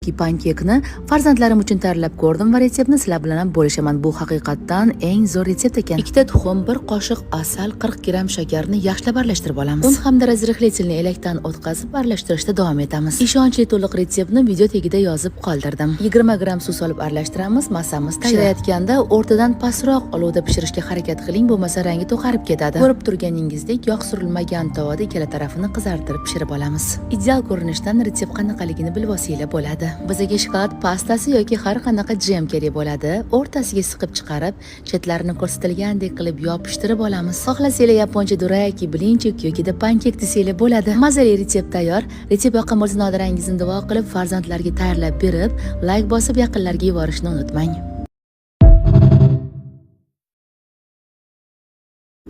Pankekni farzandlarim uchun tayyorlab ko'rdim va retseptni sizlar bilan ham bo'lishaman. Bu haqiqatdan eng zo'r retsept ekan. 2 tuxum, 1 qoshiq asal, 40 gramm shakarni yaxshilab aralashtirib olamiz. Un hamda razrixletilni elakdan o'tkazib aralashtirishda davom etamiz. Ishonchli to'liq retseptni video tagida yozib qoldirdim. 20 gramm suv solib aralashtiramiz, massamiz tayyor. Pishirayotganda o'rtadan pastroq olovda pishirishga harakat qiling, bo'lmasa rangi to'qarib ketadi. Ko'rib turganingizdek, yog' surilmagan tovada ikkala tarafini qizartirib pishirib olamiz. Ideal ko'rinishdan retsept qanaqaligini bilib olsanglar bo'ladi. Bizga shokolad pastasi yoki har qanaqa jem kerak bo'ladi. O'rtasiga siqib chiqarib, chetlarini ko'rsatilgandek qilib yopishtirib olamiz. Xohlasanglar yaponcha duraki, blinchik yoki pankek desanglar bo'ladi. Mazali retsept tayyor. Retsept yoqqan bo'lsa nodirangizni duo qilib, farzandlarga tayyorlab berib, like bosib yaqinlarga yuborishni unutmang.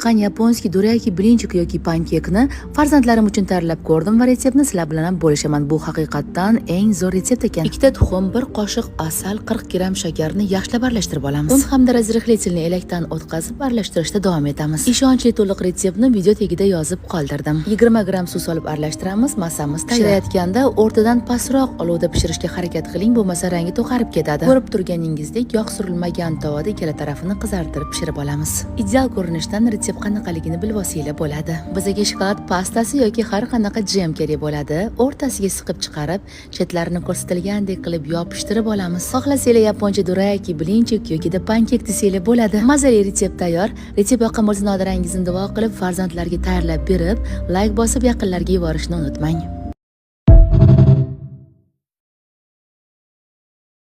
Yaponskiy duraki, blinchik yoki pankekni farzandlarim uchun tayyorlab ko'rdim va retseptni sizlar bilan ham bo'lishaman. Bu haqiqatdan eng zo'r retsept ekan. 2 tuxum, 1 qoshiq asal, 40 gramm shakarni yaxshilab aralashtirib olamiz. Un hamda razrixletilni elakdan o'tkazib aralashtirishda davom etamiz. Ishonchli to'liq retseptni video tagida yozib qoldirdim. 20 gramm suv solib aralashtiramiz, massamiz tayyor. Pishirayotganda o'rtadan pastroq olovda pishirishga harakat qiling, bo'lmasa rangi to'qarib ketadi. Ko'rib turganingizdek, yog' surilmagan tovada ikkala tarafini qizartirib pishirib olamiz. Ideal ko'rinishdan retsept qanaqaligini bilib olsanglar bo'ladi. Bizga shokolad pastasi yoki har qanaqa jem kerak bo'ladi. O'rtasiga siqib chiqarib, chetlarini ko'rsatilgandek qilib yopishtirib olamiz. Xohlasanglar yaponcha duraki, blinchik yoki pankek desanglar bo'ladi. Mazali retsept tayyor. Retsept yoqqan bo'lsa nodirangizni duo qilib, farzandlarga tayyorlab berib, like bosib yaqinlarga yuborishni unutmang.